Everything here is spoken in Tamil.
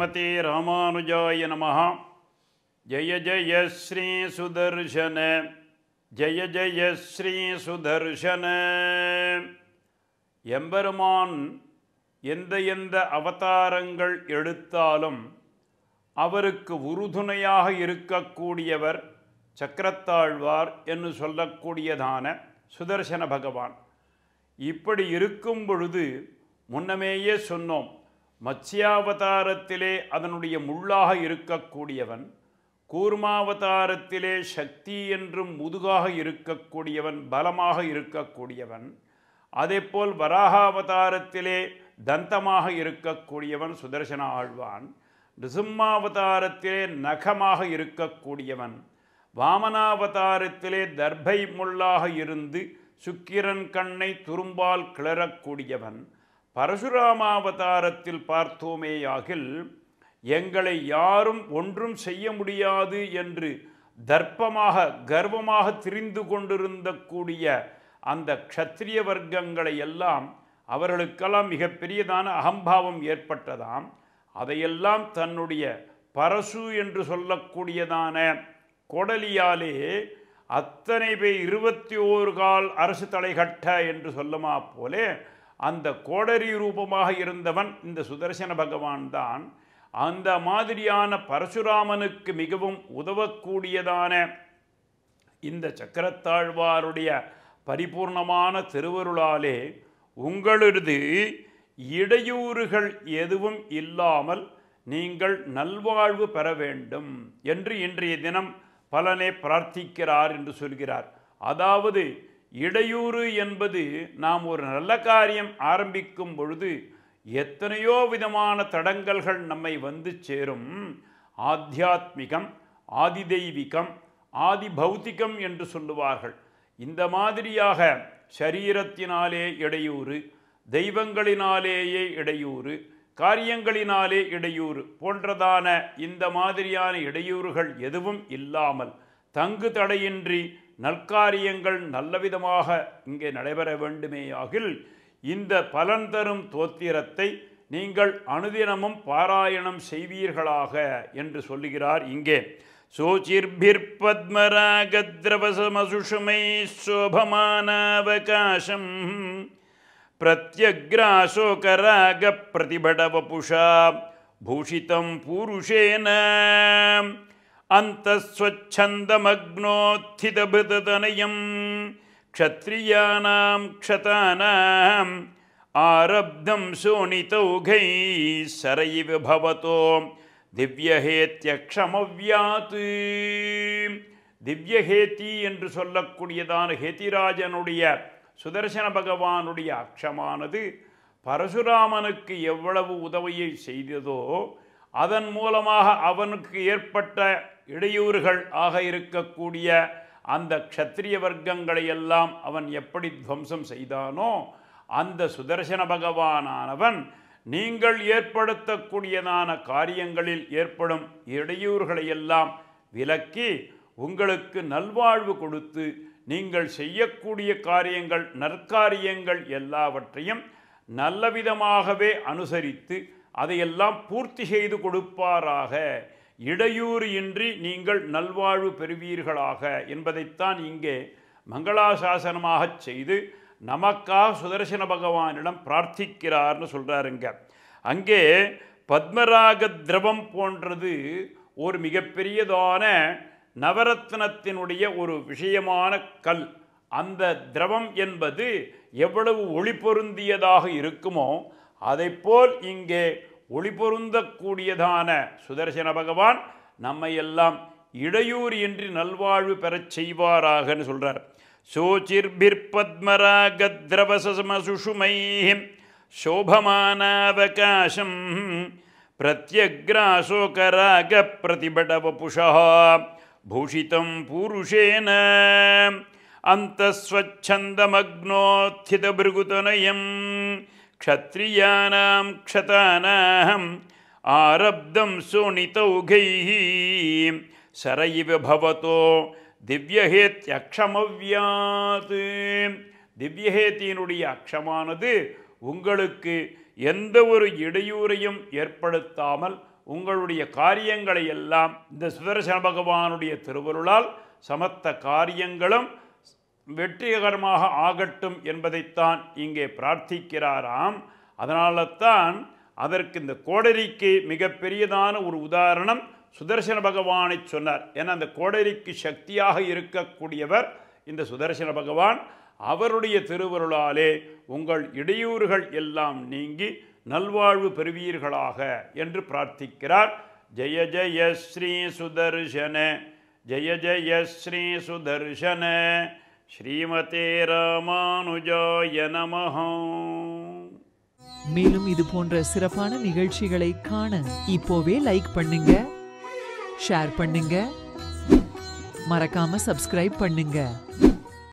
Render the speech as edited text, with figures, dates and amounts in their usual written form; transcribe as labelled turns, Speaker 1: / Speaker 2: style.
Speaker 1: ஸ்ரீமதே ராமானுஜாய நமஹ. ஜெய ஜெய ஸ்ரீ சுதர்சன, ஜெய ஜெய ஸ்ரீ சுதர்சன. எம்பெருமான் எந்த எந்த அவதாரங்கள் எடுத்தாலும் அவருக்கு உறுதுணையாக இருக்கக்கூடியவர் சக்கரத்தாழ்வார் என்று சொல்லக்கூடியதான சுதர்சன பகவான். இப்படி இருக்கும் பொழுது முன்னமேயே சொன்னோம், மத்ஸ்யாவதாரத்திலே அதனுடைய முள்ளாக இருக்கக்கூடியவன், கூர்மாவதாரத்திலே சக்தி என்றும் முதுகாக இருக்கக்கூடியவன், பலமாக இருக்கக்கூடியவன், அதேபோல் வராகாவதாரத்திலே தந்தமாக இருக்கக்கூடியவன் சுதர்சன ஆழ்வான், நிருசிம்மாவதாரத்திலே நகமாக இருக்கக்கூடியவன், வாமனாவதாரத்திலே தர்பை முள்ளாக இருந்து சுக்கிரன் கண்ணை துரும்பால் கிளறக்கூடியவன், பரசுராமாவதாரத்தில் பார்த்தோமேயாகில் எங்களை யாரும் ஒன்றும் செய்ய முடியாது என்று தர்ப்பமாக கர்வமாக திரிந்து கொண்டிருந்த கூடிய அந்த க்ஷத்ரிய வர்க்கங்களை எல்லாம் அவர்களுக்கெல்லாம் மிகப்பெரியதான அகம்பாவம் ஏற்பட்டதாம். அதையெல்லாம் தன்னுடைய பரசு என்று சொல்லக்கூடியதான கொடலியாலே அத்தனை பேர் 21 கால் அரசு தலைகட்ட என்று சொல்லுமா போலே அந்த கோடரி ரூபமாக இருந்தவன் இந்த சுதர்சன பகவான் தான். அந்த மாதிரியான பரசுராமனுக்கு மிகவும் உதவக்கூடியதான இந்த சக்கரத்தாழ்வாருடைய பரிபூர்ணமான திருவருளாலே உங்களது இடையூறுகள் எதுவும் இல்லாமல் நீங்கள் நல்வாழ்வு பெற வேண்டும் என்று இன்றைய தினம் பலனே பிரார்த்திக்கிறார் என்று சொல்கிறார். அதாவது இடையூறு என்பது நாம் ஒரு நல்ல காரியம் ஆரம்பிக்கும் பொழுது எத்தனையோ விதமான தடங்கல்கள் நம்மை வந்து சேரும். ஆத்தியாத்மிகம், ஆதி தெய்வீகம், ஆதி பௌத்திகம் என்று சொல்லுவார்கள். இந்த மாதிரியாக சரீரத்தினாலே இடையூறு, தெய்வங்களினாலேயே இடையூறு, காரியங்களினாலே இடையூறு போன்றதான இந்த மாதிரியான இடையூறுகள் எதுவும் இல்லாமல் தங்கு தடையின்றி நற்காரியங்கள் நல்லவிதமாக இங்கே நடைபெற வேண்டுமேயாகில் இந்த பலன் தரும் தோத்திரத்தை நீங்கள் அனுதினமும் பாராயணம் செய்வீர்களாக என்று சொல்லுகிறார் இங்கே. சோச்சிர்பிர் பத்மராகத்ரவசமசுஷமை சோபமானாவகாசம் பிரத்யக்ராசோகராக பிரதிபடவபுஷா பூஷிதம் பூருஷேன அந்தஸ்வச்சந்தமக்னோத்திதபிருததனயம் க்ஷத்ரியானாம் க்ஷதானாம் ஆரப்தம் சோனிதௌகை சரைவ பவதோ திவ்யஹேத்யக்ஷமவ்யாத். திவ்யஹேதி என்று சொல்லக்கூடியதான ஹேதிராஜனுடைய சுதர்சன பகவானுடைய அக்ஷமானது பரசுராமனுக்கு எவ்வளவு உதவியை செய்ததோ அதன் மூலமாக அவனுக்கு ஏற்பட்ட இடையூறுகள் ஆக இருக்கக்கூடிய அந்த க்ஷத்ரிய வர்க்கங்களை எல்லாம் அவன் எப்படி துவம்சம் செய்தானோ அந்த சுதர்சன பகவானானவன் நீங்கள் ஏற்படுத்தக்கூடியதான காரியங்களில் ஏற்படும் இடையூறுகளை எல்லாம் விலக்கி உங்களுக்கு நல்வாழ்வு கொடுத்து நீங்கள் செய்யக்கூடிய காரியங்கள் நற்காரியங்கள் எல்லாவற்றையும் நல்லவிதமாகவே அனுசரித்து அதையெல்லாம் பூர்த்தி செய்து கொடுப்பாராக, இடையூறு இன்றி நீங்கள் நல்வாழ்வு பெறுவீர்களாக என்பதைத்தான் இங்கே மங்களாசாசனமாக செய்து நமக்காக சுதர்சன பகவானிடம் பிரார்த்திக்கிறார்னு சொல்கிறாருங்க. அங்கே பத்மராக திரவம் போன்றது ஒரு மிகப்பெரியதான நவரத்னத்தினுடைய ஒரு விஷயமான கல். அந்த திரவம் என்பது எவ்வளவு ஒளி பொருந்தியதாக இருக்குமோ அதைப்போல் இங்கே ஒளி பொருந்தக்கூடியதான சுதர்சன பகவான் நம்மை எல்லாம் இடையூறு இன்றி நல்வாழ்வு பெறச் செய்வாராகன்னு சொல்கிறார். சோச்சிர்பிர் பத்மராகத்ரவசமசுஷுமை சோபமானாவகாசம் பிரத்யக்ராசோகராக பிரதிபடவபுஷா பூஷிதம் பூருஷேன அந்தஸ்வச்சந்தமக்னோத்திதபிருகுதனயம் க்ஷத்ரியானாம் க்ஷதானாம் ஆரப்தம் சோனிதௌகைः சரைவ பவதோ திவ்யஹேத்யக்ஷமவ்யாத். திவ்யஹேத்தியினுடைய அக்ஷமானது உங்களுக்கு எந்த ஒரு இடையூறையும் ஏற்படுத்தாமல் உங்களுடைய காரியங்களை எல்லாம் இந்த சுதர்சன பகவானுடைய திருவருளால் சமஸ்த காரியங்களும் வெற்றிகரமாக ஆகட்டும் என்பதைத்தான் இங்கே பிரார்த்திக்கிறாராம். அதனால தான் அதற்கு இந்த கோடரிக்கு மிகப்பெரியதான ஒரு உதாரணம் சுதர்சன பகவானை சொன்னார். ஏன்னா அந்த கோடரிக்கு சக்தியாக இருக்கக்கூடியவர் இந்த சுதர்சன பகவான். அவருடைய திருவருளாலே உங்கள் இடையூறுகள் எல்லாம் நீங்கி நல்வாழ்வு பெறுவீர்களாக என்று பிரார்த்திக்கிறார். ஜெய ஜெய ஸ்ரீ சுதர்சன, ஜெய ஜெய ஸ்ரீ சுதர்சன, ஸ்ரீமதே ராமானுஜாய நமஹ.
Speaker 2: மேலும் இது போன்ற சிறப்பான நிகழ்ச்சிகளை காண இப்போவே லைக் பண்ணுங்க, ஷேர் பண்ணுங்க, மறக்காம சப்ஸ்கிரைப் பண்ணுங்க.